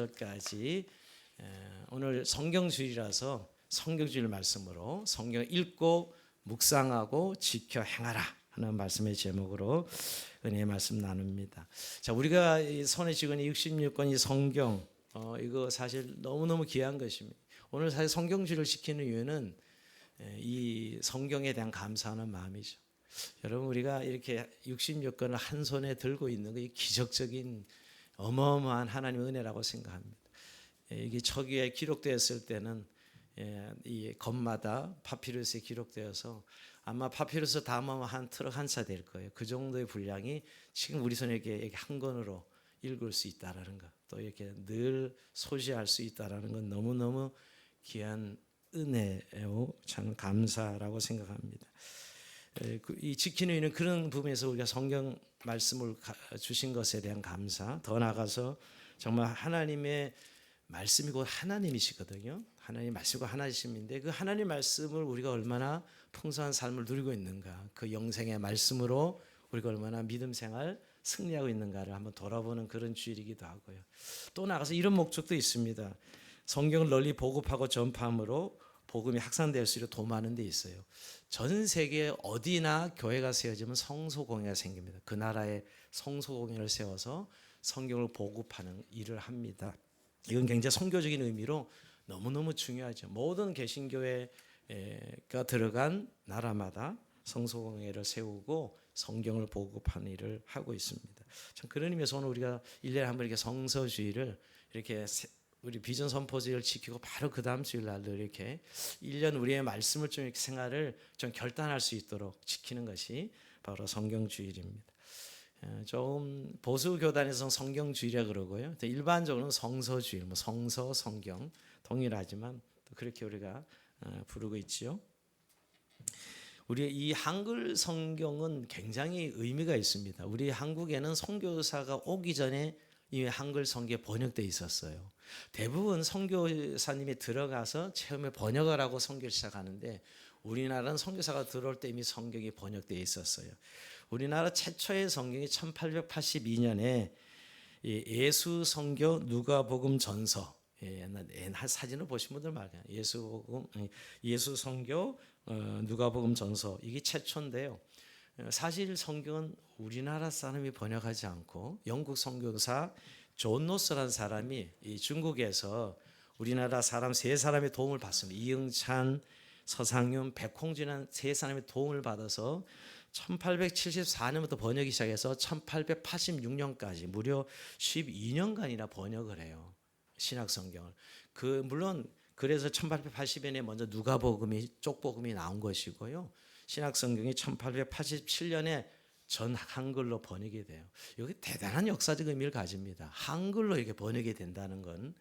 까지 오늘 성경주일이라서 성경주일 말씀으로 성경 읽고 묵상하고 지켜 행하라 하는 말씀의 제목으로 은혜의 말씀 나눕니다. 자, 우리가 손에 쥐고 있는 66권 이 성경 이거 사실 너무너무 귀한 것입니다. 오늘 사실 성경주일을 지키는 이유는 이 성경에 대한 감사하는 마음이죠. 여러분, 우리가 이렇게 66권을 한 손에 들고 있는 게 기적적인 어마어마한 하나님의 은혜라고 생각합니다. 이게 초기에 기록되었을 때는 이 검마다 파피루스에 기록되어서 아마 파피루스 담으면 한 트럭 한 차 될 거예요. 그 정도의 분량이 지금 우리 손에 이렇게 한 권으로 읽을 수 있다라는 것, 또 이렇게 늘 소지할 수 있다라는 건 너무너무 귀한 은혜요, 참 감사라고 생각합니다. 이 지키는 이유는 그런 부분에서 우리가 성경 말씀을 주신 것에 대한 감사, 더 나아가서 정말 하나님의 말씀이 곧 하나님이시거든요. 하나님 말씀과 하나님인데 그 하나님 말씀을 우리가 얼마나 풍성한 삶을 누리고 있는가, 그 영생의 말씀으로 우리가 얼마나 믿음 생활 승리하고 있는가를 한번 돌아보는 그런 주일이기도 하고요. 또 나가서 이런 목적도 있습니다. 성경을 널리 보급하고 전파함으로 복음이 확산될 수 있도록 도모하는 데 있어요. 전 세계 어디나 교회가 세워지면 성소공회가 생깁니다. 그 나라에 성소공회를 세워서 성경을 보급하는 일을 합니다. 이건 굉장히 선교적인 의미로 너무너무 중요하죠. 모든 개신교회가 들어간 나라마다 성소공회를 세우고 성경을 보급하는 일을 하고 있습니다. 참 그런 의미에서 오늘 우리가 1년에 한 번 이렇게 성서주의를 이렇게 우리 비전 선포주의를 지키고 바로 그 다음 주일날도 이렇게 1년 우리의 말씀을 좀 이렇게 생활을 좀 결단할 수 있도록 지키는 것이 바로 성경주일입니다. 좀 보수 교단에서는 성경주일이라 그러고요. 일반적으로는 성서주일, 성서, 성경 동일하지만 그렇게 우리가 부르고 있지요. 우리 이 한글 성경은 굉장히 의미가 있습니다. 우리 한국에는 선교사가 오기 전에 이미 한글 성경에 번역되어 있었어요. 대부분 선교사님이 들어가서 처음에 번역을 하고 선교를 시작하는데 우리나라는 선교사가 들어올 때 이미 성경이 번역되어 있었어요. 우리나라 최초의 성경이 1882년에 예수 선교 누가복음 전서, 옛날 사진을 보신 분들 많아요. 예수 선교 누가복음 전서, 이게 최초인데요. 사실 성경은 우리나라 사람이 번역하지 않고 영국 선교사 존 노스라는 사람이 이 중국에서 우리나라 사람 세 사람의 도움을 받습니다. 이응찬, 서상윤, 백홍진한 세 사람의 도움을 받아서 1874년부터 번역이 시작해서 1886년까지 무려 12년간이나 번역을 해요. 신약 성경을. 물론 그래서 1880년에 먼저 누가복음이 쪽복음이 나온 것이고요. 신약 성경이 1887년에 전 한글로 번역이 돼요. 여기 대단한 역사적 의미를 가집니다. 한글로 이렇게 번역이 된다는 건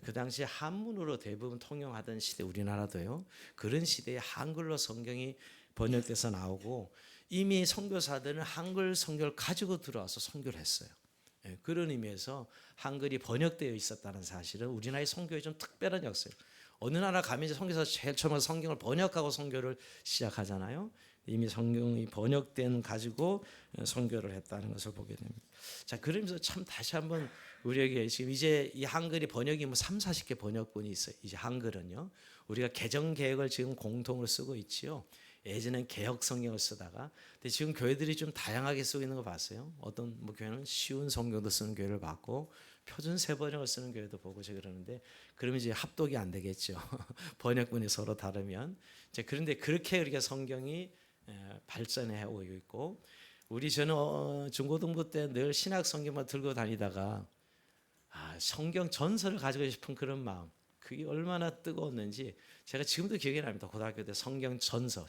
그 당시에 한문으로 대부분 통용하던 시대, 우리나라도요. 그런 시대에 한글로 성경이 번역돼서 나오고 이미 선교사들은 한글 성경을 가지고 들어와서 선교를 했어요. 그런 의미에서 한글이 번역되어 있었다는 사실은 우리나라의 선교의 좀 특별한 역사예요. 어느 나라 가면 이제 선교사 제일 처음에 성경을 번역하고 선교를 시작하잖아요. 이미 성경이 번역된 가지고 선교를 했다는 것을 보게 됩니다. 자, 그러면서 참 다시 한번 우리에게 지금 이제 이 한글이 번역이 3, 40개 번역본이 있어요. 이제 한글은요. 우리가 개정 계획을 지금 공통으로 쓰고 있지요. 예전엔 개혁 성경을 쓰다가 근데 지금 교회들이 좀 다양하게 쓰고 있는 거 봤어요. 어떤 교회는 쉬운 성경도 쓰는 교회를 봤고 표준 세번역을 쓰는 교회도 보고 제가 그러는데 그러면 이제 합독이 안 되겠죠. 번역본이 서로 다르면. 그런데 그렇게 우리가 성경이 발전해 오고 있고 저는 중고등부 때 늘 신약 성경만 들고 다니다가 성경 전서를 가지고 싶은 그런 마음, 그게 얼마나 뜨거웠는지 제가 지금도 기억이 납니다. 고등학교 때 성경 전서,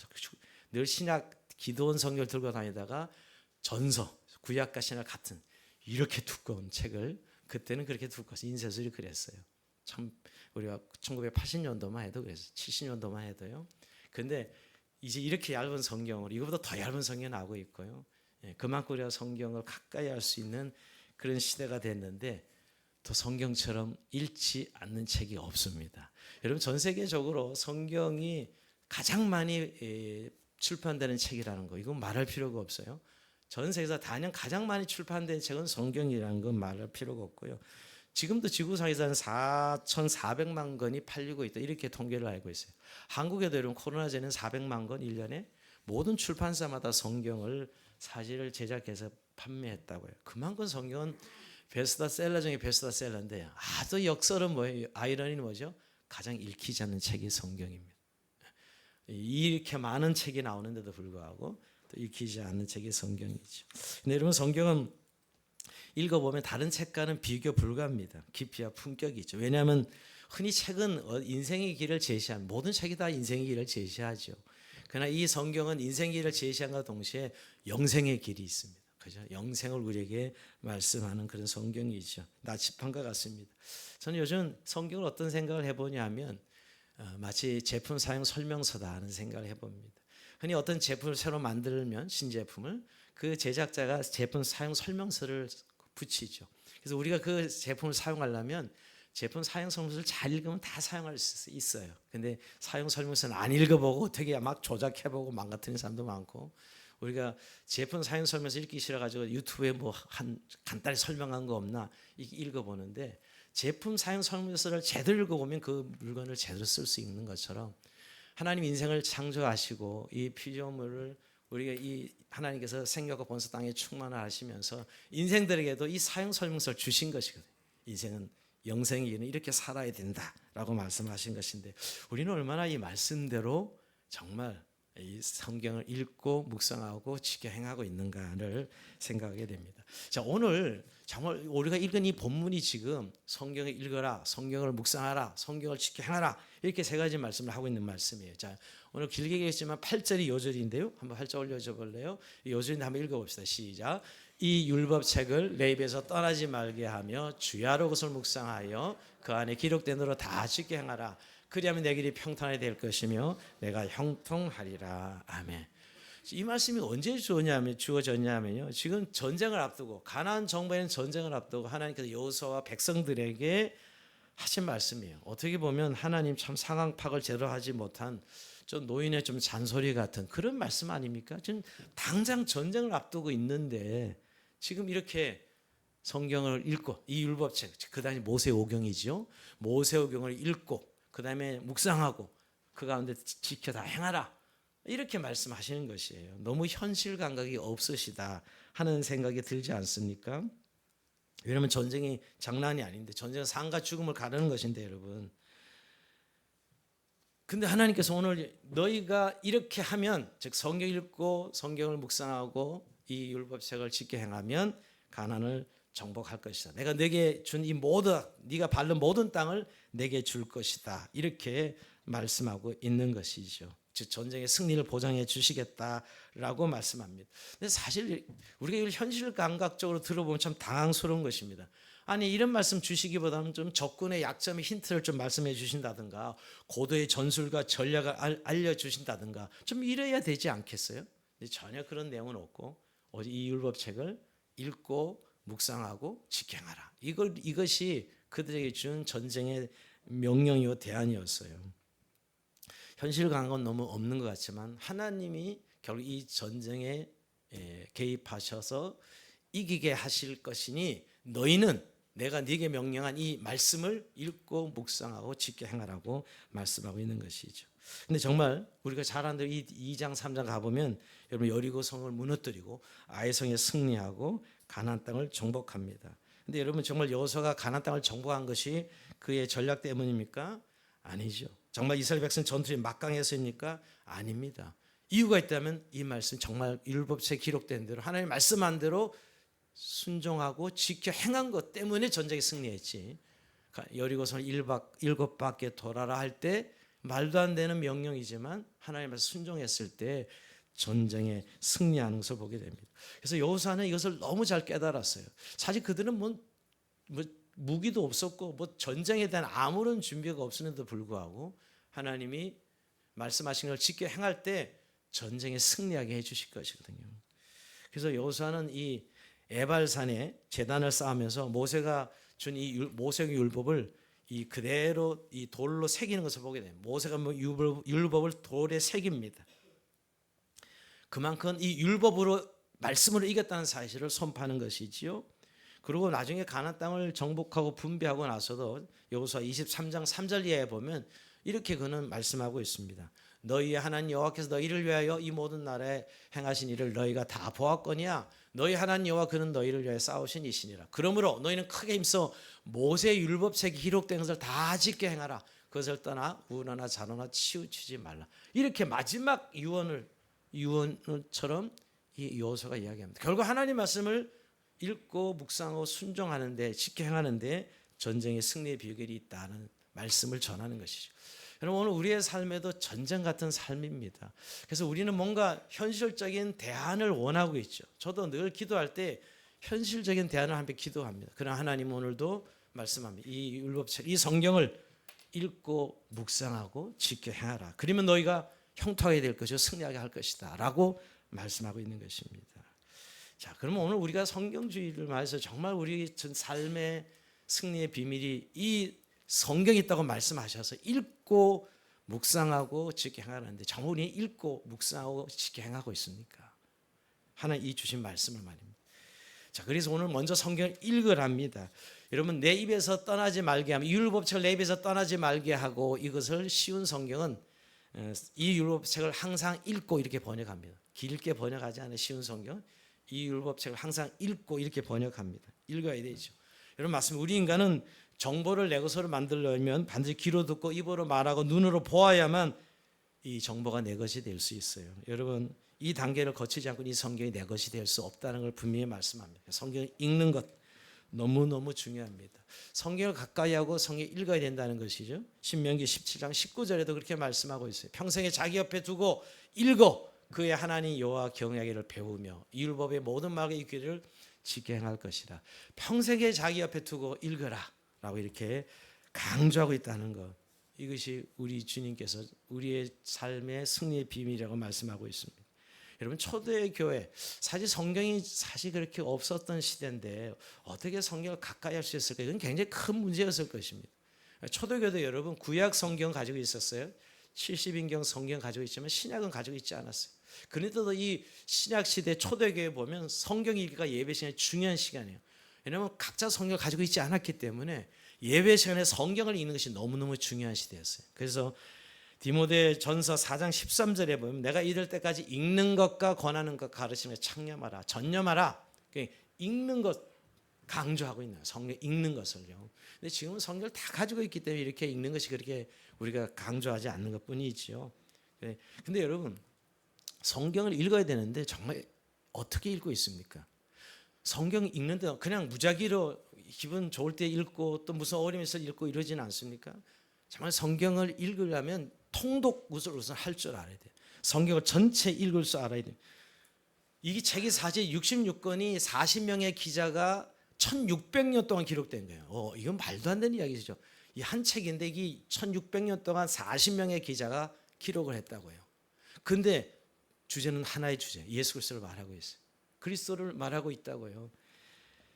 늘 신약 기도원 성경을 들고 다니다가 전서, 구약과 신약 같은 이렇게 두꺼운 책을 그때는 그렇게 두꺼워서 인쇄술이 그랬어요. 참 우리가 1980년도만 해도 그랬어요. 70년도만 해도요. 근데 이제 이렇게 얇은 성경으로 이거보다 더 얇은 성경이 나오고 있고요. 그만큼 우리가 성경을 가까이 할 수 있는 그런 시대가 됐는데 또 성경처럼 읽지 않는 책이 없습니다. 여러분, 전 세계적으로 성경이 가장 많이 출판되는 책이라는 거, 이건 말할 필요가 없어요. 전 세계에서 단연 가장 많이 출판된 책은 성경이라는 건 말할 필요가 없고요. 지금도 지구상에서 한 4,400만 권이 팔리고 있다. 이렇게 통계를 알고 있어요. 한국에도 여러분 코로나 전에는 400만 권 1년에 모든 출판사마다 성경을 사실을 제작해서 판매했다고요. 그만큼 성경은 베스트셀러 중에 베스트셀러인데 아주 역설은 뭐예요? 아이러니는 뭐죠? 가장 읽히지 않는 책이 성경입니다. 이렇게 많은 책이 나오는데도 불구하고 또 읽히지 않는 책이 성경이죠. 근데 여러분 성경은 읽어보면 다른 책과는 비교 불가합니다. 깊이와 품격이죠. 왜냐하면 흔히 책은 인생의 길을 제시한 모든 책이 다 인생의 길을 제시하죠. 그러나 이 성경은 인생의 길을 제시한과 동시에 영생의 길이 있습니다. 그죠? 영생을 우리에게 말씀하는 그런 성경이죠. 나침반과 같습니다. 저는 요즘 성경을 어떤 생각을 해보냐면 마치 제품 사용 설명서다 하는 생각을 해봅니다. 흔히 어떤 제품을 새로 만들면 신제품을 그 제작자가 제품 사용 설명서를 붙이죠. 그래서 우리가 그 제품을 사용하려면 제품 사용 설명서를 잘 읽으면 다 사용할 수 있어요. 근데 사용 설명서는 안 읽어보고 어떻게 막 조작해보고 망가뜨리는 사람도 많고, 우리가 제품 사용 설명서 읽기 싫어가지고 유튜브에 뭐 한 간단히 설명한 거 없나 읽어보는데, 제품 사용 설명서를 제대로 읽어보면 그 물건을 제대로 쓸 수 있는 것처럼 하나님 인생을 창조하시고 이 피조물을 우리가 이 하나님께서 생명과 번수 땅에 충만을 하시면서 인생들에게도 이 사용 설명서를 주신 것이거든요. 인생은 영생이기는 이렇게 살아야 된다라고 말씀하신 것인데, 우리는 얼마나 이 말씀대로 정말 이 성경을 읽고 묵상하고 지켜 행하고 있는가를 생각하게 됩니다. 자, 오늘 정말 우리가 읽은 이 본문이 지금 성경을 읽어라, 성경을 묵상하라, 성경을 지켜 행하라, 이렇게 세 가지 말씀을 하고 있는 말씀이에요. 자, 오늘 길게 얘기했지만 8절이 요절인데요. 한번 8절 올려줘 볼래요? 요절인데 한번 읽어봅시다. 시작. 이 율법책을 내 입에서 떠나지 말게 하며 주야로 그것을 묵상하여 그 안에 기록된 대로 다 지켜 행하라. 그리하면 내 길이 평탄하게 될 것이며 내가 형통하리라. 아멘. 이 말씀이 언제 주어졌냐면요. 지금 전쟁을 앞두고, 가나안 정부에는 전쟁을 앞두고 하나님께서 여호수아와 백성들에게 하신 말씀이에요. 어떻게 보면 하나님 참 상황 파악을 제대로 하지 못한 좀 노인의 좀 잔소리 같은 그런 말씀 아닙니까? 지금 당장 전쟁을 앞두고 있는데 지금 이렇게 성경을 읽고 이 율법책, 그다음에 모세오경이죠. 모세오경을 읽고 그다음에 묵상하고 그 가운데 지켜 다 행하라, 이렇게 말씀하시는 것이에요. 너무 현실 감각이 없으시다 하는 생각이 들지 않습니까? 왜냐하면 전쟁이 장난이 아닌데, 전쟁은 삶과 죽음을 가르는 것인데 여러분. 근데 하나님께서 오늘 너희가 이렇게 하면, 즉 성경 읽고 성경을 묵상하고 이 율법책을 지켜 행하면 가나안을 정복할 것이다. 내가 내게 준 이 모든, 네가 밟는 모든 땅을 내게 줄 것이다. 이렇게 말씀하고 있는 것이죠. 즉 전쟁의 승리를 보장해 주시겠다라고 말씀합니다. 근데 사실 우리가 이걸 현실 감각적으로 들어보면 참 당황스러운 것입니다. 아니, 이런 말씀 주시기보다는 좀 적군의 약점의 힌트를 좀 말씀해 주신다든가, 고도의 전술과 전략을 알려주신다든가 좀 이래야 되지 않겠어요? 전혀 그런 내용은 없고 이 율법책을 읽고 묵상하고 지켜 행하라, 이것이 그들에게 준 전쟁의 명령이요 대안이었어요. 현실 감각은 너무 없는 것 같지만 하나님이 결국 이 전쟁에 개입하셔서 이기게 하실 것이니 너희는 내가 네게 명령한 이 말씀을 읽고 묵상하고 지켜 행하라고 말씀하고 있는 것이죠. 근데 정말 우리가 잘 아는 대로 이 2장 3장 가보면 여러분 여리고 성을 무너뜨리고 아이성에 승리하고 가나안 땅을 정복합니다. 근데 여러분 정말 여호수아가 가나안 땅을 정복한 것이 그의 전략 때문입니까? 아니죠. 정말 이스라엘 백성 전투에 막강해서입니까? 아닙니다. 이유가 있다면 이 말씀, 정말 율법책에 기록된 대로 하나님 말씀한 대로 순종하고 지켜 행한 것 때문에 전쟁에 승리했지. 여리고성을 7바퀴 돌아라 할 때 말도 안 되는 명령이지만 하나님 말씀 순종했을 때 전쟁에 승리하는 것을 보게 됩니다. 그래서 여호수아는 이것을 너무 잘 깨달았어요. 사실 그들은 뭐 무기도 없었고 뭐 전쟁에 대한 아무런 준비가 없음에도 불구하고 하나님이 말씀하신 걸 지켜 행할 때 전쟁에 승리하게 해주실 것이거든요. 그래서 여호수아는 이 에발산에 제단을 쌓으면서 모세가 준 이 모세의 율법을 이 그대로 이 돌로 새기는 것을 보게 돼요. 모세가 율법을 돌에 새깁니다. 그만큼 이 율법으로 말씀으로 이겼다는 사실을 선포하는 것이지요. 그리고 나중에 가나안 땅을 정복하고 분배하고 나서도 여호수아 23장 3절 이하에 보면 이렇게 그는 말씀하고 있습니다. 너희의 하나님 여호와께서 너희를 위하여 이 모든 나라에 행하신 일을 너희가 다 보았거니와 너희 하나님 여호와 그는 너희를 위하여 싸우신 이시니라. 그러므로 너희는 크게 힘써 모세의 율법책에 기록된 것을 다 지켜 행하라. 그것을 떠나 우너나 자너나 치우치지 말라. 이렇게 마지막 유언처럼 이 여호수아가 이야기합니다. 결국 하나님 말씀을 읽고 묵상하고 순종하는데, 지켜 행하는데 전쟁의 승리의 비결이 있다는 말씀을 전하는 것이죠. 여러분, 오늘 우리의 삶에도 전쟁 같은 삶입니다. 그래서 우리는 뭔가 현실적인 대안을 원하고 있죠. 저도 늘 기도할 때 현실적인 대안을 함께 기도합니다. 그러나 하나님 오늘도 말씀합니다. 이 율법책, 이 성경을 읽고 묵상하고 지켜 행하라. 그러면 너희가 형통하게 될 것이고 승리하게 할 것이다 라고 말씀하고 있는 것입니다. 자, 그러면 오늘 우리가 성경주의를 말해서 정말 우리 전 삶의 승리의 비밀이 이 성경이 있다고 말씀하셔서 읽고 묵상하고 지켜 행하는데 정말 우리 읽고 묵상하고 지켜 행하고 있습니까? 하나님 이 주신 말씀을 말입니다. 자, 그래서 오늘 먼저 성경을 읽으랍니다. 여러분, 내 입에서 떠나지 말게 하면, 율법책을 내 입에서 떠나지 말게 하고, 이것을 쉬운 성경은 이 율법책을 항상 읽고 이렇게 번역합니다. 길게 번역하지 않은 쉬운 성경, 이 율법책을 항상 읽고 이렇게 번역합니다. 읽어야 되죠. 여러분, 맞습니다. 우리 인간은 정보를 내 것으로 만들려면 반드시 귀로 듣고 입으로 말하고 눈으로 보아야만 이 정보가 내 것이 될 수 있어요. 여러분, 이 단계를 거치지 않고 이 성경이 내 것이 될 수 없다는 걸 분명히 말씀합니다. 성경을 읽는 것 너무너무 중요합니다. 성경을 가까이 하고 성경을 읽어야 된다는 것이죠. 신명기 17장 19절에도 그렇게 말씀하고 있어요. 평생에 자기 옆에 두고 읽어 그의 하나님 여호와 경외하기를 배우며 이 율법의 모든 말과 이 규례를 지켜 행할 것이라. 평생에 자기 옆에 두고 읽어라 라고 이렇게 강조하고 있다는 것, 이것이 우리 주님께서 우리의 삶의 승리의 비밀이라고 말씀하고 있습니다. 여러분, 초대 교회, 사실 성경이 사실 그렇게 없었던 시대인데 어떻게 성경을 가까이 할 수 있을까? 이건 굉장히 큰 문제였을 것입니다. 초대교도 여러분 구약 성경 가지고 있었어요. 70인경 성경 가지고 있지만 신약은 가지고 있지 않았어요. 그런데도 이 신약 시대 초대교회 보면 성경 읽기가 예배 시간에 중요한 시간이에요. 왜냐하면 각자 성경을 가지고 있지 않았기 때문에 예배 시간에 성경을 읽는 것이 너무너무 중요한 시대였어요. 그래서 디모데 전서 4장 13절에 보면 내가 이럴 때까지 읽는 것과 권하는 것 가르치며 창념하라, 전념하라. 읽는 것 강조하고 있는 성경 읽는 것을요. 근데 지금은 성경을 다 가지고 있기 때문에 이렇게 읽는 것이 그렇게 우리가 강조하지 않는 것뿐이지요. 근데 여러분, 성경을 읽어야 되는데 정말 어떻게 읽고 있습니까? 성경 읽는데 그냥 무작위로 기분 좋을 때 읽고 또 무슨 어려움이 있어 읽고 이러지는 않습니까? 정말 성경을 읽으려면 통독을 우선 할 줄 알아야 돼요. 성경을 전체 읽을 줄 알아야 돼요. 이 책이 사실 66권이 40명의 기자가 1600년 동안 기록된 거예요. 이건 말도 안 되는 이야기죠. 이 한 책인데 이 1600년 동안 40명의 기자가 기록을 했다고요. 근데 주제는 하나의 주제, 예수 그리스도를 말하고 있어요. 그리스도를 말하고 있다고요.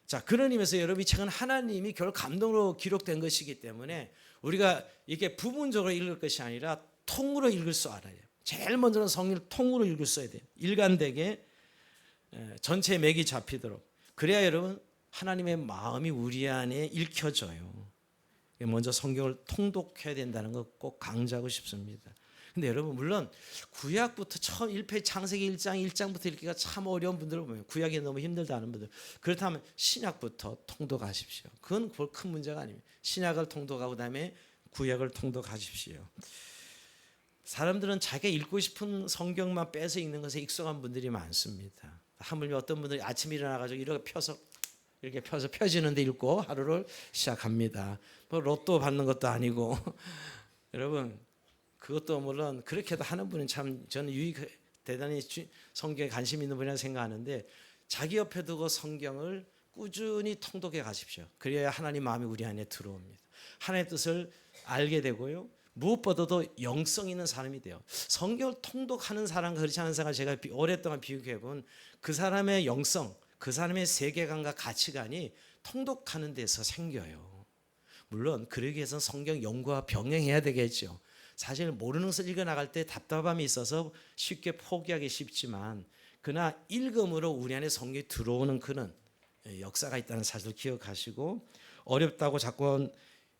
자, 그런 의미에서 여러분, 이 책은 하나님이 결국 감동으로 기록된 것이기 때문에 우리가 이게 부분적으로 읽을 것이 아니라 통으로 읽을 수 알아야 돼요. 제일 먼저는 성경을 통으로 읽을 수 있어야 돼요. 일관되게 전체의 맥이 잡히도록. 그래야 여러분, 하나님의 마음이 우리 안에 읽혀져요. 먼저 성경을 통독해야 된다는 거 꼭 강조하고 싶습니다. 근데 여러분, 물론 구약부터 처음 1페이지 창세기 1장부터 읽기가 참 어려운 분들을 보면 구약이 너무 힘들다는 분들, 그렇다면 신약부터 통독하십시오. 그건 큰 문제가 아닙니다. 신약을 통독하고 그다음에 구약을 통독하십시오. 사람들은 자기가 읽고 싶은 성경만 빼서 읽는 것에 익숙한 분들이 많습니다. 하물며 어떤 분들이 아침에 일어나가지고 이렇게 펴서 펴지는데 읽고 하루를 시작합니다. 뭐 로또 받는 것도 아니고 여러분, 그것도 물론 그렇게도 하는 분은 참 저는 대단히 성경에 관심 있는 분이라고 생각하는데, 자기 옆에 두고 성경을 꾸준히 통독해 가십시오. 그래야 하나님 마음이 우리 안에 들어옵니다. 하나님의 뜻을 알게 되고요. 무엇보다도 영성 있는 사람이 돼요. 성경을 통독하는 사람과 그렇지 않은 사람을 제가 오랫동안 비교해 본 그 사람의 영성, 그 사람의 세계관과 가치관이 통독하는 데서 생겨요. 물론 그러기 위해서는 성경 연구와 병행해야 되겠죠. 사실 모르는 것을 읽어나갈 때 답답함이 있어서 쉽게 포기하기 쉽지만, 그러나 읽음으로 우리 안에 성경이 들어오는 그는 역사가 있다는 사실을 기억하시고 어렵다고 자꾸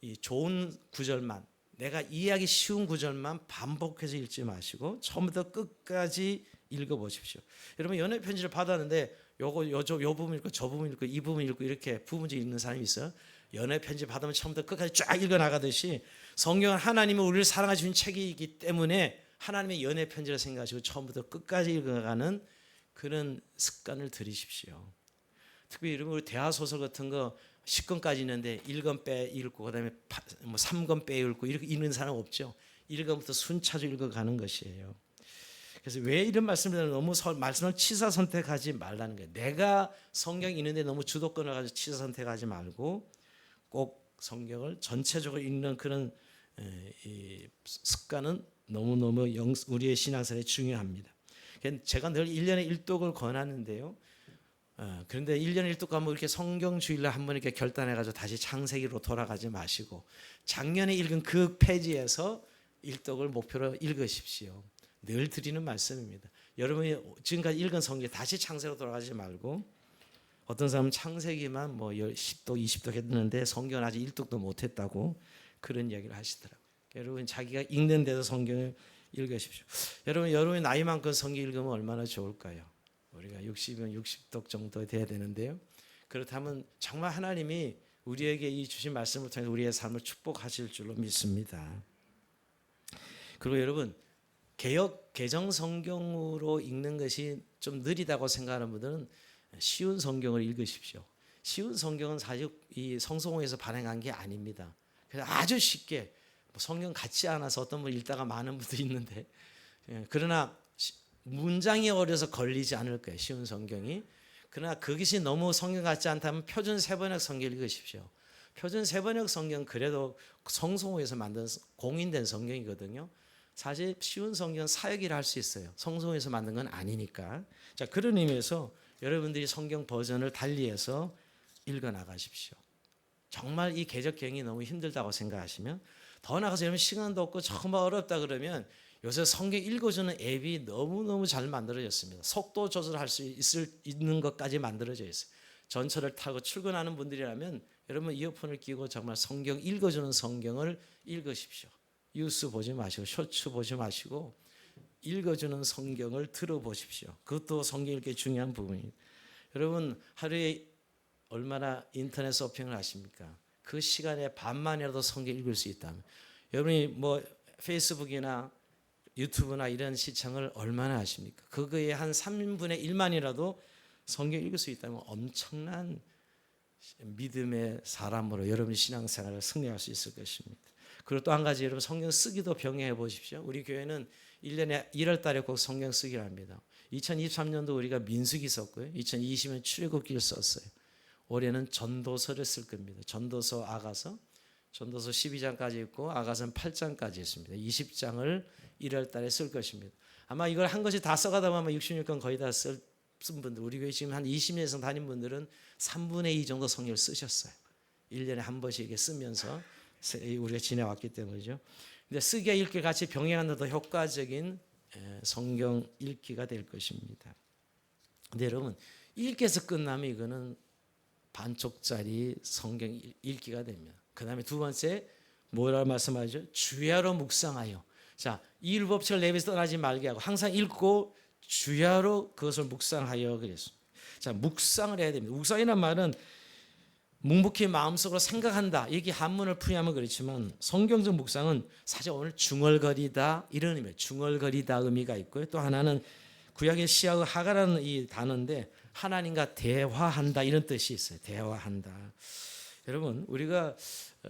이 좋은 구절만 내가 이해하기 쉬운 구절만 반복해서 읽지 마시고 처음부터 끝까지 읽어보십시오. 여러분 연애 편지를 받았는데 요 부분 읽고 저 부분 읽고 이 부분 읽고 이렇게 부분적으로 읽는 사람이 있어요. 연애 편지 받으면 처음부터 끝까지 쫙 읽어 나가듯이 성경은 하나님은 우리를 사랑하시는 책이기 때문에 하나님의 연애 편지를 생각하시고 처음부터 끝까지 읽어가는 그런 습관을 들이십시오. 특히 여러분 대화 소설 같은 거 10권까지 있는데 1권 빼 읽고 그다음에 뭐 3권 빼 읽고 이렇게 읽는 사람 없죠. 1권부터 순차적으로 읽어가는 것이에요. 그래서 왜 이런 말씀을 드리면 너무 말씀을 취사 선택하지 말라는 거예요. 내가 성경 읽는데 너무 주도권을 가지고 취사 선택하지 말고 꼭 성경을 전체적으로 읽는 그런 이 습관은 너무너무 우리의 신앙생활에 중요합니다. 제가 늘 1년에 1독을 권하는데요. 그런데 1년에 1독 가면 이렇게 성경 주일날 한번 이렇게 결단해가지고 다시 창세기로 돌아가지 마시고 작년에 읽은 그 페이지에서 1독을 목표로 읽으십시오. 늘 드리는 말씀입니다. 여러분이 지금까지 읽은 성경 다시 창세기로 돌아가지 말고 어떤 사람은 창세기만 뭐 10독, 20독 했는데 성경은 아직 1독도 못했다고 그런 이야기를 하시더라고요. 여러분 자기가 읽는 데도 성경을 읽으십시오. 여러분이 나이만큼 성경 읽으면 얼마나 좋을까요? 우리가 60이면 60독 정도 돼야 되는데요. 그렇다면 정말 하나님이 우리에게 이 주신 말씀을 통해 우리의 삶을 축복하실 줄로 믿습니다. 그리고 여러분 개역 개정 성경으로 읽는 것이 좀 느리다고 생각하는 분들은 쉬운 성경을 읽으십시오. 쉬운 성경은 사실 이 성서공에서 발행한 게 아닙니다. 그래서 아주 쉽게 성경 같지 않아서 어떤 분 읽다가 많은 분도 있는데 그러나 문장이 어려서 걸리지 않을 거예요. 쉬운 성경이. 그러나 그것이 너무 성경 같지 않다면 표준 세번역 성경 읽으십시오. 표준 세번역 성경 그래도 성서공에서 만든 공인된 성경이거든요. 사실 쉬운 성경은 사역이라 할 수 있어요. 성서공에서 만든 건 아니니까. 자, 그런 의미에서 여러분들이 성경 버전을 달리해서 읽어 나가십시오. 정말 이 개역경이 너무 힘들다고 생각하시면 더 나가서 여러분 시간도 없고 정말 어렵다 그러면 요새 성경 읽어주는 앱이 너무너무 잘 만들어졌습니다. 속도 조절할 수 있는 것까지 만들어져 있어요. 전철을 타고 출근하는 분들이라면 여러분 이어폰을 끼고 정말 성경 읽어주는 성경을 읽으십시오. 뉴스 보지 마시고 쇼츠 보지 마시고 읽어주는 성경을 들어보십시오. 그것도 성경 읽기 중요한 부분입니다. 여러분 하루에 얼마나 인터넷 서핑을 하십니까? 그 시간에 반만이라도 성경 읽을 수 있다면 여러분이 뭐 페이스북이나 유튜브나 이런 시청을 얼마나 하십니까? 그거에 한 3분의 1만이라도 성경 읽을 수 있다면 엄청난 믿음의 사람으로 여러분의 신앙생활을 승리할 수 있을 것입니다. 그리고 또 한 가지 여러분 성경 쓰기도 병행해 보십시오. 우리 교회는 1년에 1월 달에 꼭 성경 쓰기를 합니다. 2023년도 우리가 민수기 썼고요. 2020년 출애굽기를 썼어요. 올해는 전도서를 쓸 겁니다. 전도서, 아가서, 전도서 12장까지 있고 아가서는 8장까지 있습니다. 20장을 1월 달에 쓸 것입니다. 아마 이걸 한 것이 다 써가다 보면 66권 거의 다 쓴 분들, 우리 교회 지금 한 20년 이상 다닌 분들은 3분의 2 정도 성경을 쓰셨어요. 1년에 한 번씩 이렇게 쓰면서 우리가 지내왔기 때문이죠. 근데 쓰기와 읽기 같이 병행하는 더 효과적인 성경 읽기가 될 것입니다. 근데 여러분 읽기에서 끝나면 이거는 반쪽짜리 성경 읽기가 됩니다. 그 다음에 두 번째 뭐라 말씀하죠? 주야로 묵상하여. 자, 이 율법책을 내 입에서 떠나지 말게 하고 항상 읽고 주야로 그것을 묵상하여 그랬습니다. 자, 묵상을 해야 됩니다. 묵상이란 말은 묵묵히 마음속으로 생각한다. 이게 한문을 풀이하면 그렇지만 성경적 묵상은 사실 오늘 중얼거리다 이런 의미, 중얼거리다 의미가 있고요. 또 하나는 구약의 시아의 하가라는 이 단어인데 하나님과 대화한다 이런 뜻이 있어요. 대화한다. 여러분 우리가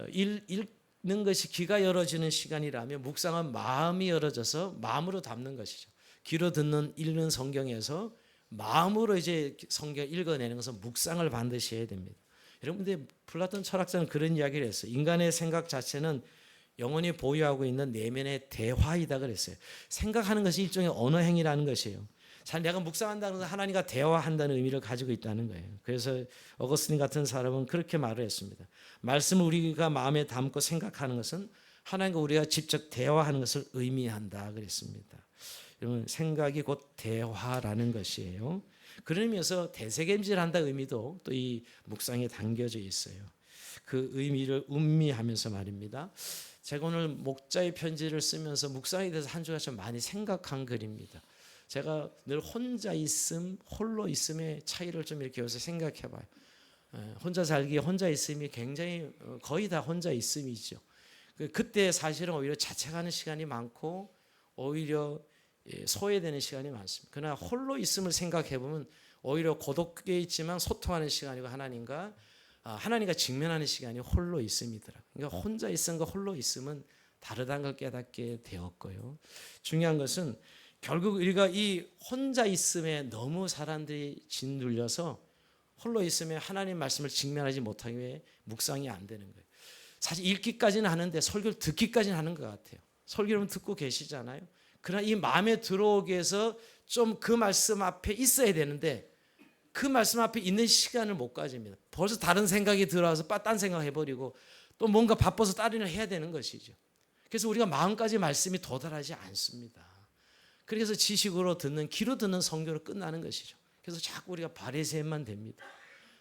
읽는 것이 귀가 열어지는 시간이라면 묵상은 마음이 열어져서 마음으로 담는 것이죠. 귀로 듣는 읽는 성경에서 마음으로 이제 성경 읽어내는 것은 묵상을 반드시 해야 됩니다. 여러분들 플라톤 철학자는 그런 이야기를 했어요. 인간의 생각 자체는 영혼이 보유하고 있는 내면의 대화이다 그랬어요. 생각하는 것이 일종의 언어 행위라는 것이에요. 잘 내가 묵상한다는 것은 하나님과 대화한다는 의미를 가지고 있다는 거예요. 그래서 어거스틴 같은 사람은 그렇게 말을 했습니다. 말씀을 우리가 마음에 담고 생각하는 것은 하나님과 우리가 직접 대화하는 것을 의미한다 그랬습니다. 여러분 생각이 곧 대화라는 것이에요. 그런 의미에서 대세겜질한다 의미도 또 이 묵상에 담겨져 있어요. 그 의미를 음미하면서 말입니다. 제가 오늘 목자의 편지를 쓰면서 묵상에 대해서 한 주가 좀 많이 생각한 글입니다. 제가 늘 혼자 있음, 홀로 있음의 차이를 좀 이렇게 요새 생각해 봐요. 혼자 살기, 혼자 있음이 굉장히 거의 다 혼자 있음이죠. 그때 사실은 오히려 자책하는 시간이 많고 오히려 소외되는 시간이 많습니다. 그러나 홀로 있음을 생각해 보면 오히려 고독에 있지만 소통하는 시간이고 하나님과 직면하는 시간이 홀로 있음이더라고요. 그러니까 혼자 있음과 홀로 있음은 다르다는 걸 깨닫게 되었고요. 중요한 것은 결국 우리가 이 혼자 있음에 너무 사람들이 짓눌려서 홀로 있으면 하나님 말씀을 직면하지 못하기 위해 묵상이 안 되는 거예요. 사실 읽기까지는 하는데 설교를 듣기까지는 하는 것 같아요. 설교를 듣고 계시잖아요. 그러나 이 마음에 들어오기 위해서 좀 그 말씀 앞에 있어야 되는데 그 말씀 앞에 있는 시간을 못 가집니다. 벌써 다른 생각이 들어와서 딴 생각 해버리고 또 뭔가 바빠서 다른 일을 해야 되는 것이죠. 그래서 우리가 마음까지 말씀이 도달하지 않습니다. 그래서 지식으로 듣는 귀로 듣는 성교로 끝나는 것이죠. 그래서 자꾸 우리가 바리새인만 됩니다.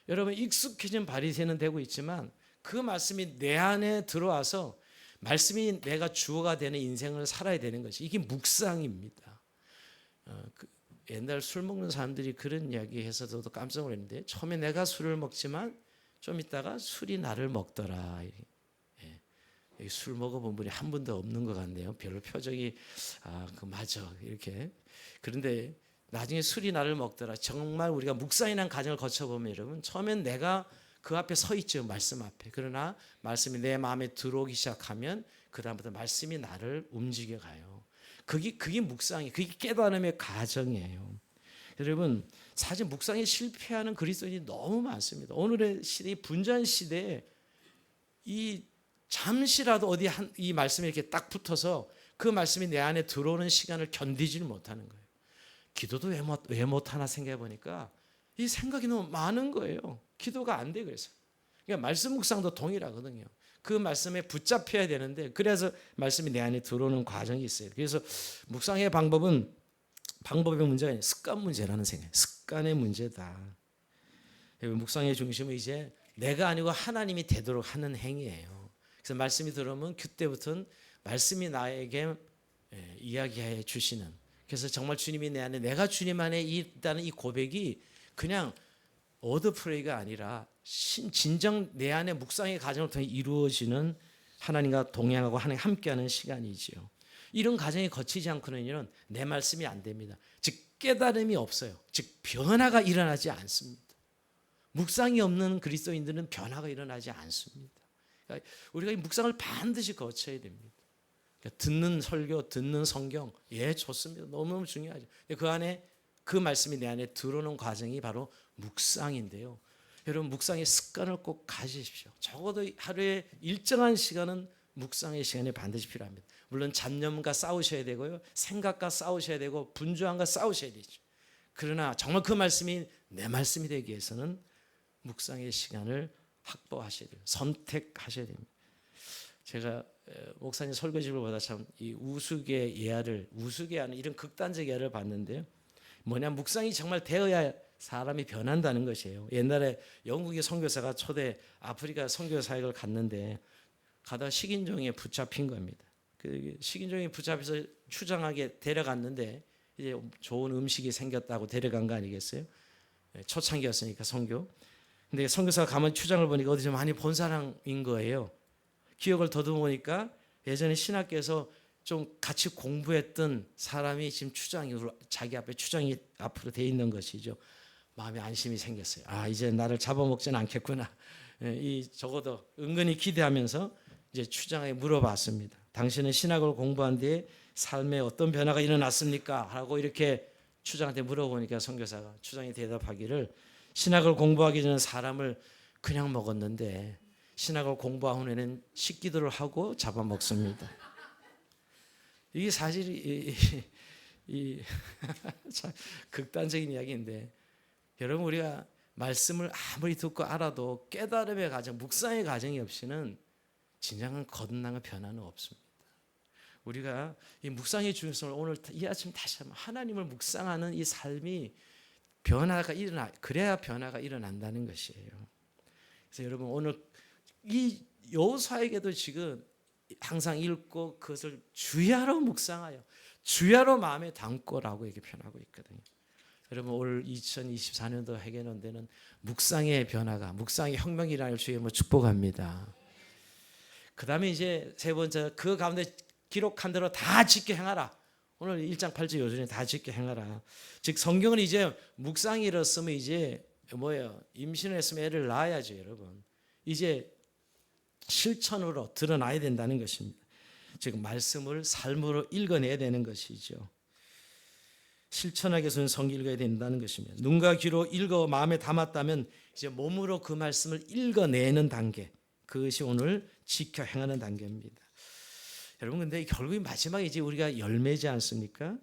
여러분 익숙해진 바리새인은 되고 있지만 그 말씀이 내 안에 들어와서 말씀이 내가 주어가 되는 인생을 살아야 되는 것이 이게 묵상입니다. 옛날 술 먹는 사람들이 그런 이야기 해서 저도 깜짝 놀랐는데 처음에 내가 술을 먹지만 좀 있다가 술이 나를 먹더라. 여기 술 먹어본 분이 한 분도 없는 것 같네요. 별로 표정이 맞아 이렇게. 그런데 나중에 술이 나를 먹더라. 정말 우리가 묵상이라는 과정을 거쳐보면 여러분 처음엔 내가 그 앞에 서 있죠. 말씀 앞에. 그러나 말씀이 내 마음에 들어오기 시작하면 그 다음부터 말씀이 나를 움직여가요. 그게 묵상이, 그게 깨달음의 과정이에요. 여러분 사실 묵상에 실패하는 그리스도인이 너무 많습니다. 오늘의 시대, 이 분주한 시대에 이 잠시라도 어디 이 말씀이 이렇게 딱 붙어서 그 말씀이 내 안에 들어오는 시간을 견디지를 못하는 거예요. 기도도 왜 못하나 생각해 보니까 이 생각이 너무 많은 거예요. 기도가 안 돼. 그래서 그러니까 말씀 묵상도 동일하거든요. 그 말씀에 붙잡혀야 되는데 그래서 말씀이 내 안에 들어오는 과정이 있어요. 그래서 묵상의 방법의 문제가 아니라 습관 문제라는 생각이에요. 습관의 문제다. 묵상의 중심은 이제 내가 아니고 하나님이 되도록 하는 행위예요. 그래서 말씀이 들어오면 그때부터는 말씀이 나에게 이야기해 주시는, 그래서 정말 주님이 내 안에, 내가 주님 안에 있다는 이 고백이 그냥 워드프레이가 아니라 진정 내 안에 묵상의 과정을 통해 이루어지는, 하나님과 동행하고 하나님 함께하는 시간이지요. 이런 과정이 거치지 않고는 내 말씀이 안 됩니다. 즉 깨달음이 없어요. 즉 변화가 일어나지 않습니다. 묵상이 없는 그리스도인들은 변화가 일어나지 않습니다. 그러니까 우리가 이 묵상을 반드시 거쳐야 됩니다. 그러니까 듣는 설교, 듣는 성경, 좋습니다. 너무너무 중요하죠. 그 안에 그 말씀이 내 안에 들어오는 과정이 바로 묵상인데요. 여러분 묵상의 습관을 꼭 가지십시오. 적어도 하루에 일정한 시간은 묵상의 시간이 반드시 필요합니다. 물론 잡념과 싸우셔야 되고요, 생각과 싸우셔야 되고, 분주함과 싸우셔야 되죠. 그러나 정말 그 말씀이 내 말씀이 되기 위해서는 묵상의 시간을 확보하셔야 돼요. 선택하셔야 됩니다. 제가 목사님 설교집을 보다 참 이 우스개 예화를, 우스개하는 이런 극단적 예화를 봤는데요. 묵상이 정말 되어야 사람이 변한다는 것이에요. 옛날에 영국의 선교사가 초대 아프리카 선교 사역을 갔는데 가다가 식인종에 붙잡힌 겁니다. 그 식인종에 붙잡혀서 추장하게 데려갔는데 이제 좋은 음식이 생겼다고 데려간 거 아니겠어요? 초창기였으니까 선교. 근데 선교사가 가만 추장을 보니까 어디서 많이 본 사람인 거예요. 기억을 더듬으니까 예전에 신학교에서 좀 같이 공부했던 사람이 지금 자기 앞에 추장이 앞으로 돼 있는 것이죠. 마음에 안심이 생겼어요. 이제 나를 잡아먹지는 않겠구나. 적어도 은근히 기대하면서 이제 추장에게 물어봤습니다. 당신은 신학을 공부한 뒤에 삶에 어떤 변화가 일어났습니까? 하고 이렇게 추장한테 물어보니까 선교사가, 추장이 대답하기를, 신학을 공부하기 전에 사람을 그냥 먹었는데 신학을 공부한 후에는 식기도를 하고 잡아먹습니다. 이게 사실 참 극단적인 이야기인데, 여러분 우리가 말씀을 아무리 듣고 알아도 깨달음의 과정, 묵상의 과정이 없이는 진정한 거듭남의 변화는 없습니다. 우리가 이 묵상의 중요성을 오늘 이 아침 다시 한번, 하나님을 묵상하는 이 삶이 변화가 그래야 변화가 일어난다는 것이에요. 그래서 여러분 오늘 이 여호수아에게도 지금 항상 읽고 그것을 주야로 묵상하여 주야로 마음에 담고라고 이렇게 표현하고 있거든요. 여러분 올 2024년도 회개론대는 묵상의 변화가 묵상의 혁명이 일어날 주 이름으로 축복합니다. 그 다음에 이제 세 번째 그 가운데 기록한 대로 다 지켜 행하라. 오늘 1장 8절 요전에 다 지켜 행하라. 즉 성경은 이제 묵상이 일었으면 이제 뭐예요? 임신을 했으면 애를 낳아야죠, 여러분. 이제 실천으로 드러나야 된다는 것입니다. 즉 말씀을 삶으로 읽어내야 되는 것이죠. 실천하기 위해서는 성경 읽어야 된다는 것입니다. 눈과 귀로 읽어 마음에 담았다면 이제 몸으로 그 말씀을 읽어내는 단계, 그것이 오늘 지켜 행하는 단계입니다. 여러분 근데 결국에 마지막에 이제 우리가 열매지 않습니까?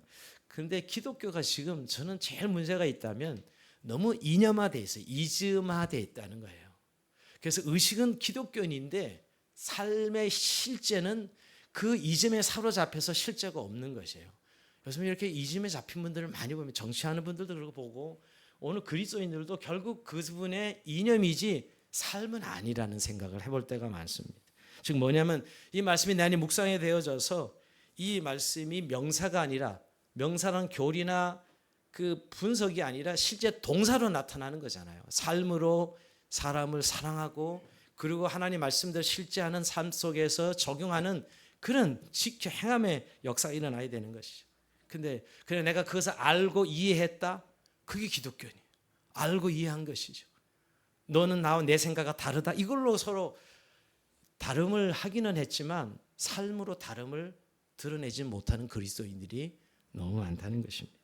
그런데 기독교가 지금 저는 제일 문제가 있다면 너무 이념화되어 있어요. 이즘화되어 있다는 거예요. 그래서 의식은 기독교인인데 삶의 실제는 그 이즘에 사로잡혀서 실제가 없는 것이에요. 요즘 이렇게 이즘에 잡힌 분들을 많이 보면 정치하는 분들도 그러고 보고 오늘 그리스도인들도 결국 그분의 이념이지 삶은 아니라는 생각을 해볼 때가 많습니다. 즉 뭐냐면 이 말씀이 내 안에 묵상에 되어져서 이 말씀이 명사가 아니라 명사란 교리나 그 분석이 아니라 실제 동사로 나타나는 거잖아요. 삶으로 사람을 사랑하고 그리고 하나님 말씀대로 실제하는 삶 속에서 적용하는 그런 지켜 행함의 역사가 일어나야 되는 것이죠. 근데 그래 내가 그것을 알고 이해했다. 그게 기독교니. 알고 이해한 것이죠. 너는 나와 내 생각과 다르다. 이걸로 서로 다름을 하기는 했지만 삶으로 다름을 드러내지 못하는 그리스도인들이 너무 많다는 것입니다.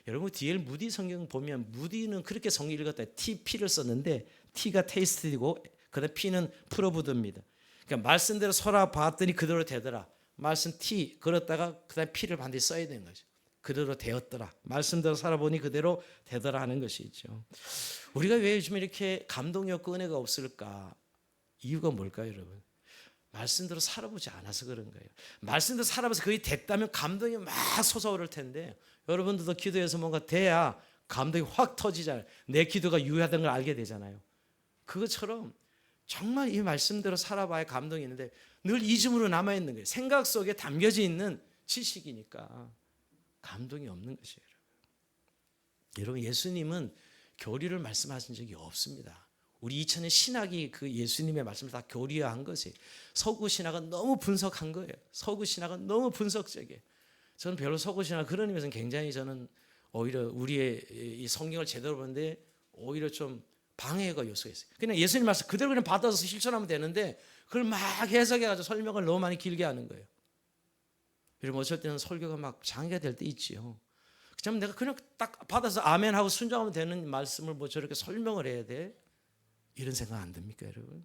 여러분 D.L. 무디 성경 보면 무디는 그렇게 성경 읽었다. TP를 썼는데 T가 테이스트이고 그다음 P는 프로브드입니다. 그러니까 말씀대로 서라 봤더니 그대로 되더라. 말씀 T 걸었다가 그다음 P를 반드시 써야 되는 거죠. 그대로 되었더라. 말씀대로 살아보니 그대로 되더라 하는 것이죠. 우리가 왜 요즘 이렇게 감동이 없고 은혜가 없을까? 이유가 뭘까요, 여러분? 말씀대로 살아보지 않아서 그런 거예요. 말씀대로 살아봐서 거의 됐다면 감동이 막 솟아오를 텐데 여러분들도 기도해서 뭔가 돼야 감동이 확 터지잖아요. 내 기도가 유효하다는 걸 알게 되잖아요. 그것처럼 정말 이 말씀대로 살아봐야 감동이 있는데 늘 이즘으로 남아있는 거예요. 생각 속에 담겨져 있는 지식이니까 감동이 없는 것이에요. 여러분 예수님은 교리를 말씀하신 적이 없습니다. 우리 2000년 신학이 그 예수님의 말씀을 다 교리화한 것이에요. 서구 신학은 너무 분석한 거예요. 서구 신학은 너무 분석적이에요. 저는 별로 서구 신학 그런 의미에서는 굉장히 저는 오히려 우리의 이 성경을 제대로 보는데 오히려 좀 방해가 요소가 있어요. 그냥 예수님 말씀 그대로 그냥 받아서 실천하면 되는데 그걸 막 해석해가지고 설명을 너무 많이 길게 하는 거예요. 여러분 어쩔 때는 설교가 막 장애가 될 때 있지요. 그냥 내가 그냥 딱 받아서 아멘하고 순종하면 되는 말씀을 뭐 저렇게 설명을 해야 돼? 이런 생각 안 듭니까, 여러분?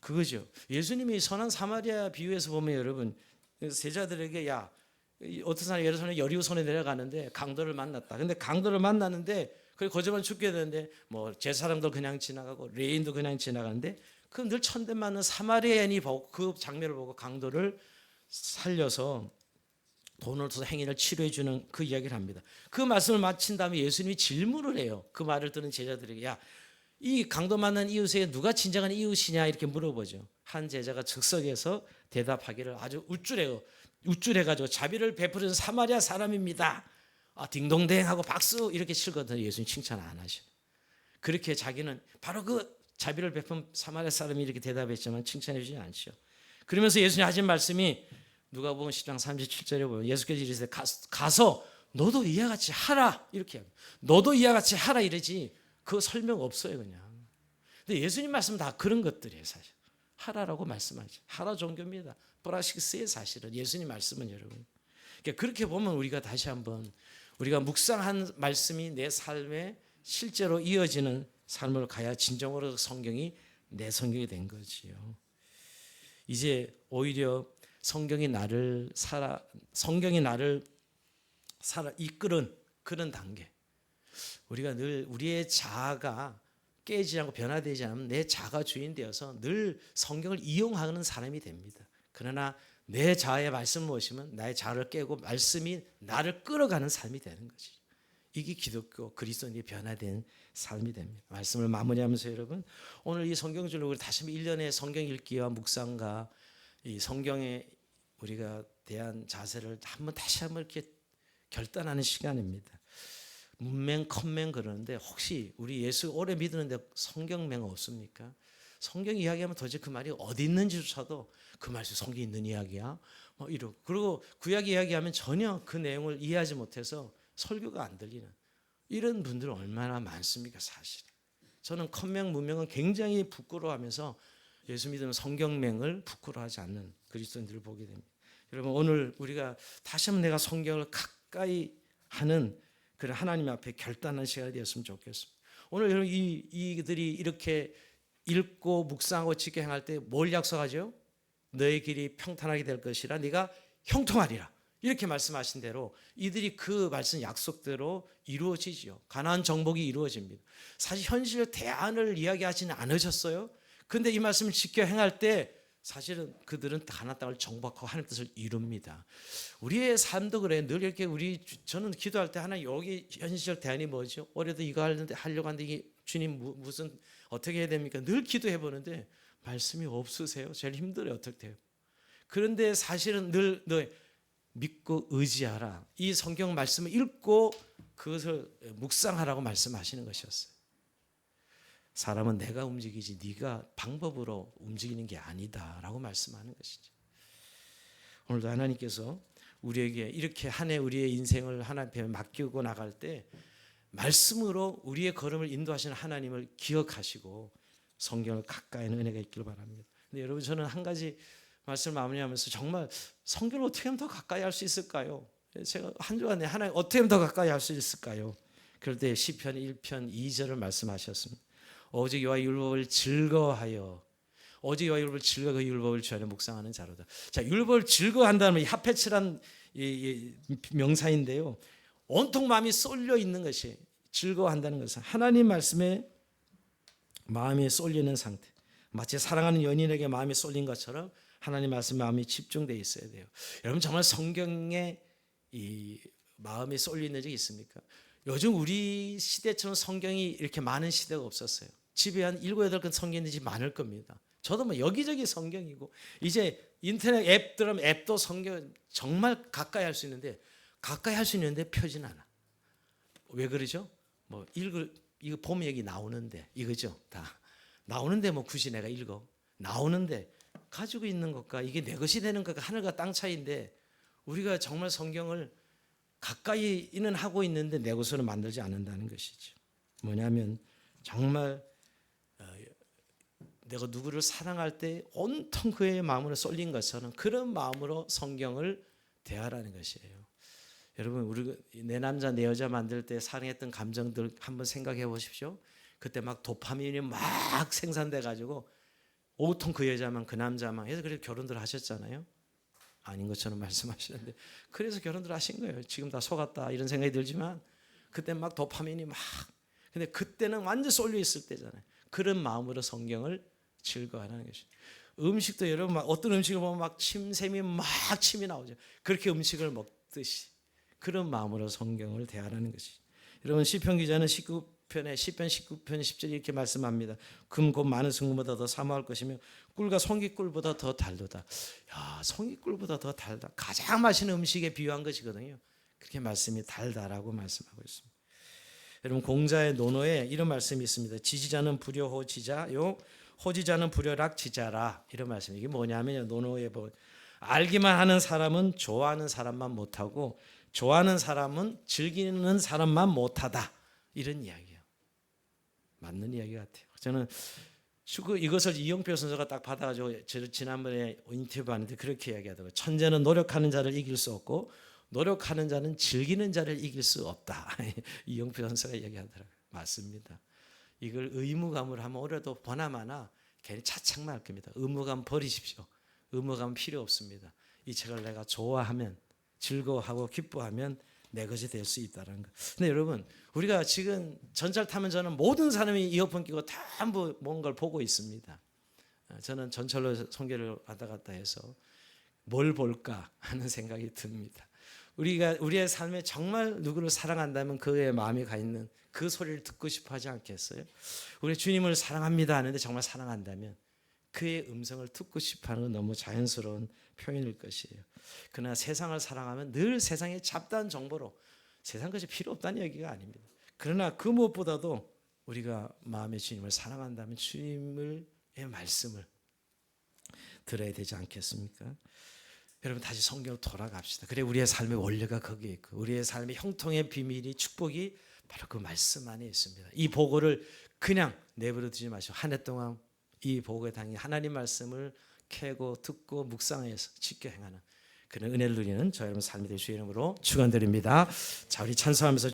그거죠. 예수님이 선한 사마리아 비유에서 보면 여러분 제자들에게 야 어떤 사람이 예루살렘 여리고성에 내려가는데 강도를 만났다. 근데 강도를 만났는데 그 거저만 죽게 되는데 뭐 제사장도 그냥 지나가고 레인도 그냥 지나가는데 그 늘 천대 맞는 사마리아인이 보고 그 장면을 보고 강도를 살려서 돈을 써서 행인을 치료해 주는 그 이야기를 합니다. 그 말씀을 마친 다음에 예수님이 질문을 해요. 그 말을 듣는 제자들에게 야 이 강도 만난 이웃에게 누가 진정한 이웃이냐 이렇게 물어보죠. 한 제자가 즉석에서 대답하기를 아주 우쭐해가지고 자비를 베푸는 사마리아 사람입니다. 딩동댕 하고 박수 이렇게 치거든요. 예수님 칭찬 안 하셔. 그렇게 자기는 바로 그 자비를 베푼 사마리아 사람이 이렇게 대답했지만 칭찬해 주지 않죠. 그러면서 예수님 하신 말씀이 누가복음 10장 37절에 보면 예수께서 이르시되 가서 너도 이와 같이 하라 이렇게 합니다. 너도 이와 같이 하라 이러지 그 설명 없어요 그냥. 근데 예수님 말씀 다 그런 것들이에요 사실. 하라라고 말씀하죠. 하라 종교입니다. 프라식스의 사실은 예수님 말씀은 여러분. 그러니까 그렇게 보면 우리가 다시 한번 우리가 묵상한 말씀이 내 삶에 실제로 이어지는 삶으로 가야 진정으로 성경이 내 성경이 된 거지요. 이제 오히려 성경이 나를 이끄는 그런 단계. 우리가 늘 우리의 자아가 깨지지 않고 변화되지 않으면 내 자아가 주인 되어서 늘 성경을 이용하는 사람이 됩니다. 그러나 내 자아의 말씀을 보시면 나의 자아를 깨고 말씀이 나를 끌어가는 삶이 되는 거지. 이게 기독교 그리스도인이 변화된 삶이 됩니다. 말씀을 마무리하면서 여러분, 오늘 이 성경줄로 우리 다시 1년의 성경 읽기와 묵상과 이 성경에 우리가 대한 자세를 다시 한번 이렇게 결단하는 시간입니다. 문맹, 컴맹 그러는데 혹시 우리 예수 오래 믿는데 성경맹 없습니까? 성경 이야기하면 도대체 그 말이 어디 있는지조차도 그 말이 성경에 있는 이야기야? 이러고, 그리고 구약 이야기하면 전혀 그 내용을 이해하지 못해서 설교가 안 들리는 이런 분들 얼마나 많습니까? 사실 저는 컴맹, 문맹은 굉장히 부끄러워하면서 예수 믿는 성경맹을 부끄러워하지 않는 그리스도인들을 보게 됩니다. 여러분, 오늘 우리가 다시 한번 내가 성경을 가까이 하는 그런 하나님 앞에 결단하는 시간이 되었으면 좋겠습니다. 오늘 여러분, 이들이 이렇게 읽고 묵상하고 지켜 행할 때 뭘 약속하죠? 너의 길이 평탄하게 될 것이라 네가 형통하리라, 이렇게 말씀하신 대로 이들이 그 말씀 약속대로 이루어지지요. 가나안 정복이 이루어집니다. 사실 현실 대안을 이야기하지는 않으셨어요. 근데 이 말씀을 지켜 행할 때 사실은 그들은 가나안 땅을 정복하고 하나님 뜻을 이룹니다. 우리의 삶도 그래. 늘 이렇게 저는 기도할 때 하나 여기 현실적 대안이 뭐죠? 올해도 이거 하려고 하는데 이게 주님 무슨 어떻게 해야 됩니까? 늘 기도해 보는데 말씀이 없으세요. 제일 힘들어요. 어떻게 해요? 그런데 사실은 늘 너 믿고 의지하라. 이 성경 말씀을 읽고 그것을 묵상하라고 말씀하시는 것이었어요. 사람은 내가 움직이지 네가 방법으로 움직이는 게 아니다라고 말씀하는 것이죠. 오늘도 하나님께서 우리에게 이렇게 한 해 우리의 인생을 하나님 앞에 맡기고 나갈 때 말씀으로 우리의 걸음을 인도하시는 하나님을 기억하시고 성경을 가까이 하는 은혜가 있기를 바랍니다. 근데 여러분, 저는 한 가지 말씀을 마무리하면서 정말 성경을 어떻게 하면 더 가까이 할 수 있을까요? 제가 한 주간에 하나님 어떻게 하면 더 가까이 할 수 있을까요? 그럴 때 시편 1편 2절을 말씀하셨습니다. 오직 여호와의 율법을 즐거워하여, 오직 여호와의 율법을 즐거워 그 율법을 주 안에 묵상하는 자로다. 자, 율법을 즐거워한다는 하페츠란 명사인데요, 온통 마음이 쏠려 있는 것이 즐거워한다는 것은 하나님 말씀에 마음이 쏠리는 상태, 마치 사랑하는 연인에게 마음이 쏠린 것처럼 하나님 말씀에 마음이 집중되어 있어야 돼요. 여러분, 정말 성경에 이 마음이 쏠리는 적이 있습니까? 요즘 우리 시대처럼 성경이 이렇게 많은 시대가 없었어요. 집에 한 7, 8권 성경이 있는 집 많을 겁니다. 저도 뭐 여기저기 성경이고, 이제 인터넷 앱 들으면 앱도 성경 정말 가까이 할 수 있는데 펴진 않아. 왜 그러죠? 뭐 이거 보면 여기 나오는데, 이거죠. 다 나오는데 뭐 굳이 내가 읽어? 나오는데 가지고 있는 것과 이게 내 것이 되는 것과 하늘과 땅 차이인데, 우리가 정말 성경을 가까이는 하고 있는데 내 것으로 만들지 않는다는 것이죠. 뭐냐면 정말 내가 누구를 사랑할 때 온통 그의 마음으로 쏠린 것처럼 그런 마음으로 성경을 대하라는 것이에요. 여러분, 우리 내 남자 내 여자 만들 때 사랑했던 감정들 한번 생각해 보십시오. 그때 막 도파민이 막 생산돼 가지고 온통 그 여자만 그 남자만 해서 그래서 결혼들 하셨잖아요. 아닌 것처럼 말씀하시는데, 그래서 결혼들 하신 거예요. 지금 다 속았다 이런 생각이 들지만 그때 막 도파민이 막, 근데 그때는 완전 쏠려 있을 때잖아요. 그런 마음으로 성경을 즐거워하는 것이. 음식도 여러분, 막 어떤 음식을 보면 막 침샘이 막 침이 나오죠. 그렇게 음식을 먹듯이 그런 마음으로 성경을 대하라는 것이. 여러분, 시편 기자는 19편에 시편 19편 10절 이렇게 말씀합니다. 금 곧 많은 승금보다 더 사모할 것이며 꿀과 송이꿀보다 더 달도다. 야, 송이꿀보다 더 달다. 가장 맛있는 음식에 비유한 것이거든요. 그렇게 말씀이 달다라고 말씀하고 있습니다. 여러분, 공자의 논어에 이런 말씀이 있습니다. 지지자는 불효호지자요, 호지자는 불효락지자라. 이런 말씀. 이게 뭐냐면요, 논어에 알기만 하는 사람은 좋아하는 사람만 못하고 좋아하는 사람은 즐기는 사람만 못하다. 이런 이야기예요. 맞는 이야기 같아요. 저는 이것을 이영표 선수가 딱 받아가지고 지난번에 인터뷰하는데 그렇게 이야기하더라고요. 천재는 노력하는 자를 이길 수 없고 노력하는 자는 즐기는 자를 이길 수 없다. 이영표 선수가 이야기하더라고요. 맞습니다. 이걸 의무감을 하면 올해도 보나마나 괜히 차창만 할 겁니다. 의무감 버리십시오. 의무감 필요 없습니다. 이 책을 내가 좋아하면, 즐거워하고 기뻐하면 내 것이 될 수 있다는 것. 근데 여러분, 우리가 지금 전철 타면 저는 모든 사람이 이어폰 끼고 다 뭔가를 보고 있습니다. 저는 전철로 성경을 왔다 갔다 해서 뭘 볼까 하는 생각이 듭니다. 우리의 삶에 정말 누구를 사랑한다면 그의 마음에 가 있는 그 소리를 듣고 싶어 하지 않겠어요? 우리 주님을 사랑합니다 하는데 정말 사랑한다면 그의 음성을 듣고 싶어 하는 건 너무 자연스러운 표현일 것이에요. 그러나 세상을 사랑하면 늘 세상의 잡다한 정보로 세상 것이 필요 없다는 얘기가 아닙니다. 그러나 그 무엇보다도 우리가 마음의 주님을 사랑한다면 주님의 말씀을 들어야 되지 않겠습니까? 여러분 다시 성경으로 돌아갑시다. 그래 우리의 삶의 원리가 거기에 있고 우리의 삶의 형통의 비밀이 축복이 바로 그 말씀 안에 있습니다. 이 보고를 그냥 내버려 두지 마시고 한 해 동안 이 보고에 당해 하나님 말씀을 캐고 듣고 묵상해서 지켜 행하는 그런 은혜를 누리는 저 여러분 삶이 될 수 있는 이름으로 축원드립니다. 자 우리 찬송하면서